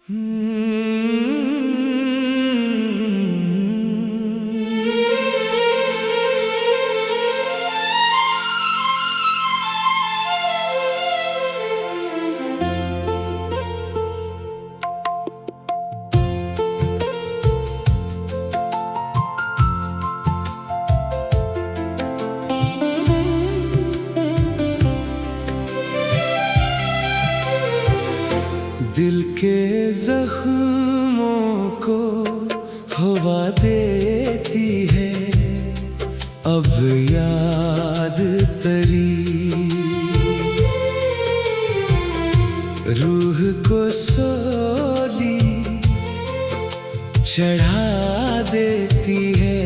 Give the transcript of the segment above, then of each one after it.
दिल के जख्मों को हवा देती है अब याद तेरी, रूह को सोली चढ़ा देती है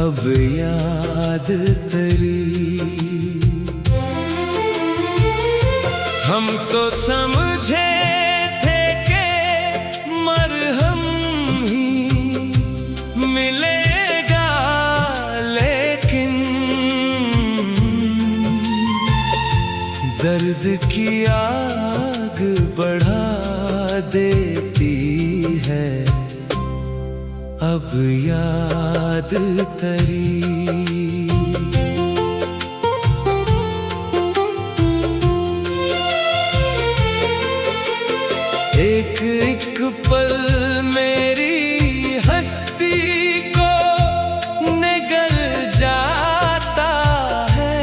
अब याद तेरी। हम तो समझे थे कि मरहम ही मिलेगा, लेकिन दर्द की आग बढ़ा देती है अब याद तेरी। एक एक पल मेरी हस्ती को निगल जाता है,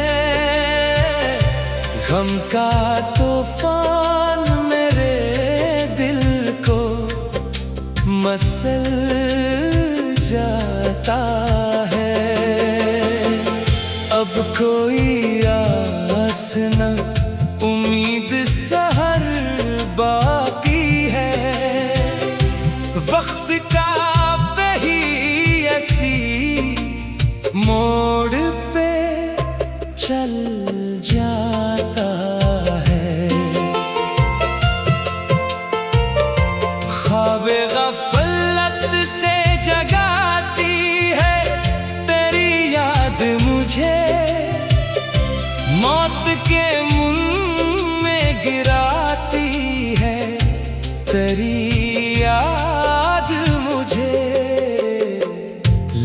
गम का तूफान मेरे दिल को मसल जाता है। अब कोई आस न उम्मीद सहर बाकी है, वक्त का वही ऐसी मोड़ पे चल जाता है। ख्वाबे गफलत से जगाती है तेरी याद मुझे, मौत के मुंह में गिराती है तेरी याद मुझे।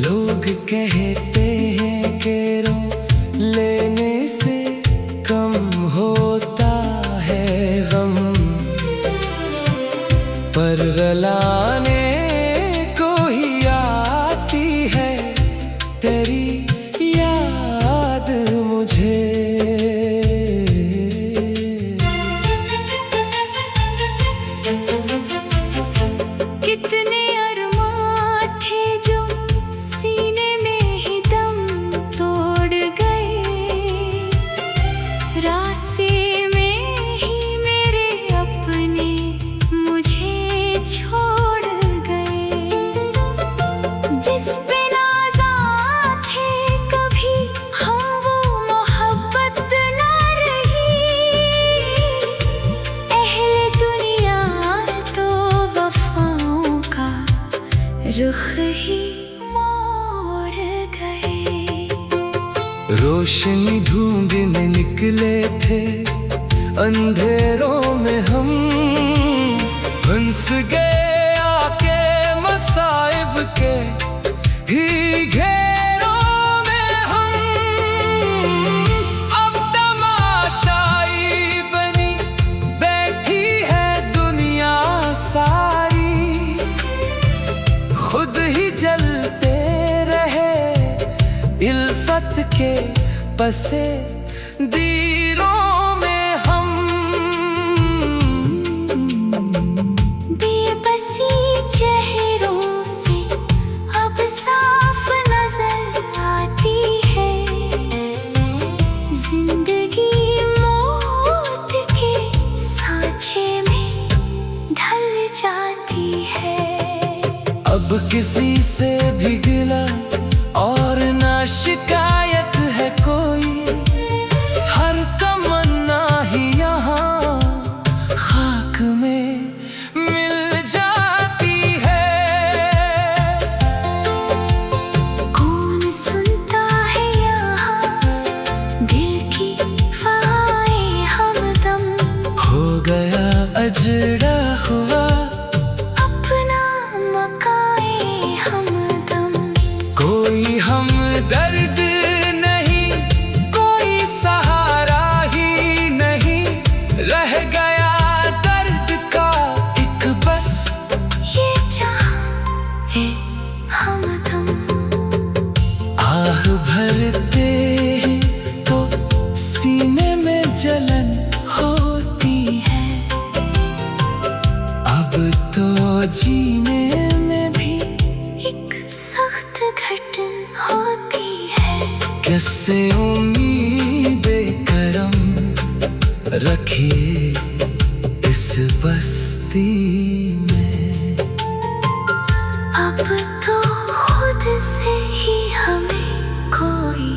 लोग कहते हैं कि रो लेने से कम होता है गम, पर रुलाने को ही आती है तेरी याद मुझे। कितने अरमान थे जो सीने में ही दम तोड़ गए, रास्ते में ही मेरे अपने मुझे छोड़ गए। जिस पे नाज़ा थे कभी हम वो मोहब्बत ना रही, अहले दुनिया तो वफ़ाओं का रुख ही मोड़ गए। रोशनी ढूंढने निकले थे अंधेरों में हम, फंस गए आके मसाइब के ही घेरों में हम। अब तमाशाई बनी बैठी है दुनिया सारी, खुद ही जलते रहे इल्फत के पसे दीरों में हम। बेबसी चेहरों से अब साफ नजर आती है, जिंदगी मौत के सांचे में ढल जाती है। अब किसी से भी गिला और ना शिकायत है कोई, हर तमन्ना ही यहाँ खाक में मिल जाती है। कौन सुनता है यहाँ दिल की फ़ाए हमदम, हो गया अजड़ा हुआ जीने में भी एक सख्त घटन होती है। कैसे उम्मीदें करम रखिए इस बस्ती में। अब तो खुद से ही हमें कोई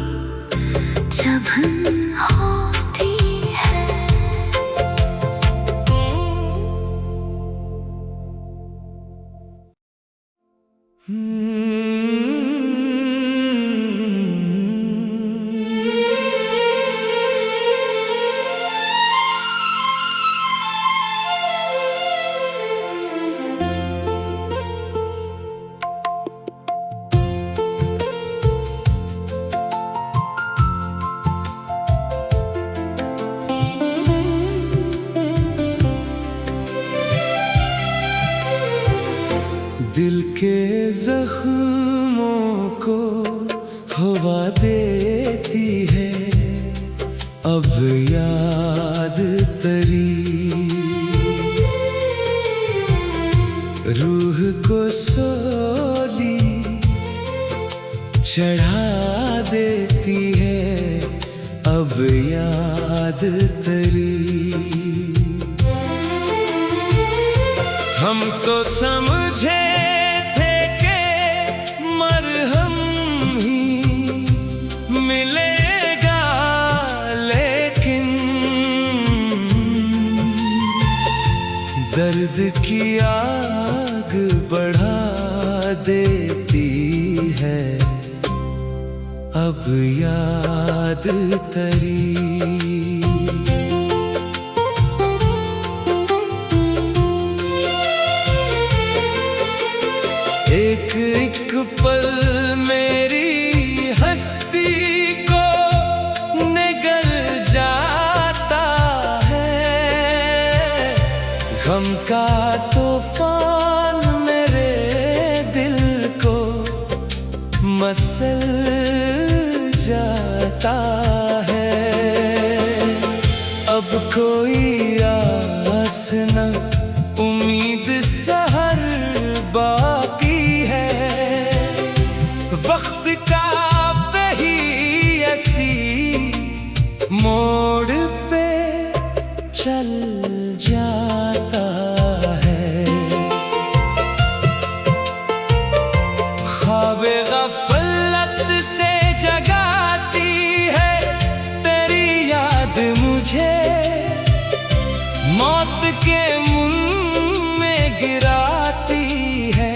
जबन होती है। दिल के जख्मों को हवा देती है अब याद तरी। रूह को सोली चढ़ा देती है अब याद तरी। हम तो समझे थे कि मरहम ही मिलेगा, लेकिन दर्द की आग बढ़ा देती है अब याद तरी। एक एक पल मेरी हस्ती को निगल जाता है। गम का तूफान मेरे दिल को मसल जाता है। अब कोई आस न उम्मीद सहर बाकी है। वक्त का वही ऐसी मोड़ पे चल जाता है। ख्वाबे गफलत से जगाती है तेरी याद मुझे। मौत के मुंह में गिराती है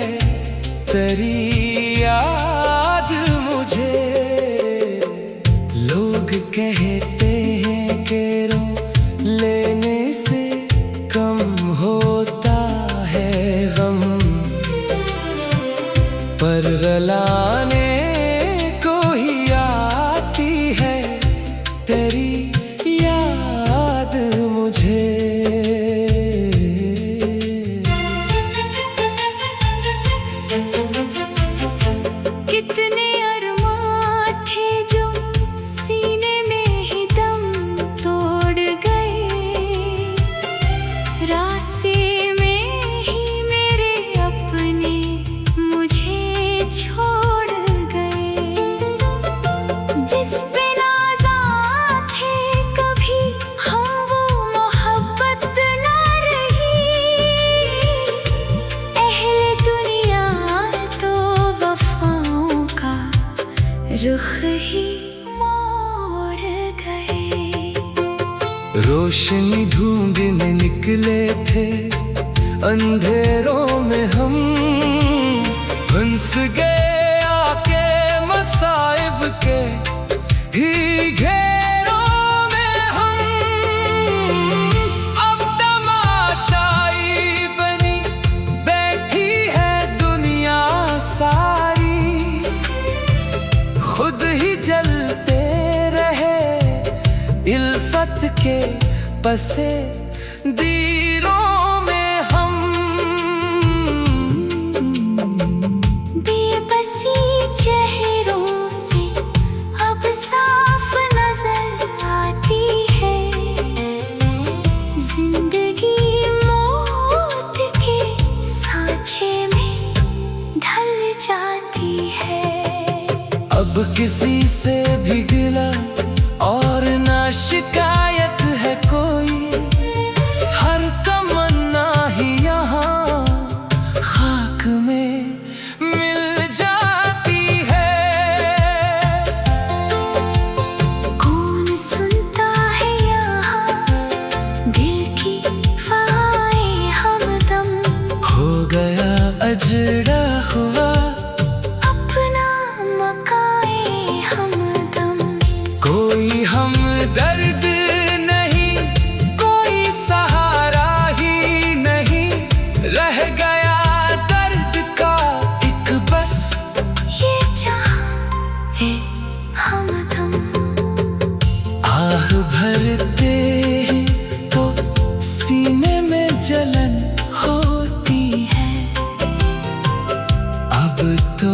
तेरी याद मुझे। लोग कहते हैं कि रो लेने से कम होता है गम, पर रुलाने को ही आती है तेरी याद मुझे। कितने अरमान थे जो सीने में ही दम तोड़ गए। रास्ते में ही मेरे अपने मुझे छोड़ गए। जिस पे नाज़ा थे कभी हम वो मोहब्बत ना रही। अहले दुनिया तो वफाओं का रुख ही मोड़ गए। रोशनी ढूंढने निकले थे अंधेरों में हम, फंस गए आके मसाइब के ही घेरों में हम। अब तमाशाई बनी बैठी है दुनिया सारी। खुद ही जलते रहे इल्फत के बसे दीरों में हम। बेबसी चेहरों से अब साफ नजर आती है। जिंदगी मौत के साँचे अब किसी से भी गिला और ना शिकायत है कोई। हर तमन्ना ही यहाँ खाक में मिल जाती है। कौन सुनता है यहाँ दिल की फ़ाएं हमदम। हो गया अजड़ा हुआ अपना मकाए हमदम। कोई हमदर्द नहीं, कोई सहारा ही नहीं, रह गया दर्द का एक बस ये जहां है हमदम। आह भरते हैं तो सीने में जलन होती है। अब तो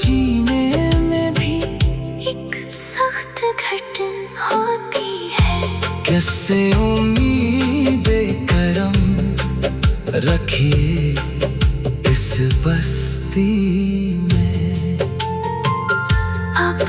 जीने में भी एक सख्त घटन होती है। कैसे उम्मीदें करम रखिए इस बस्ती में। अब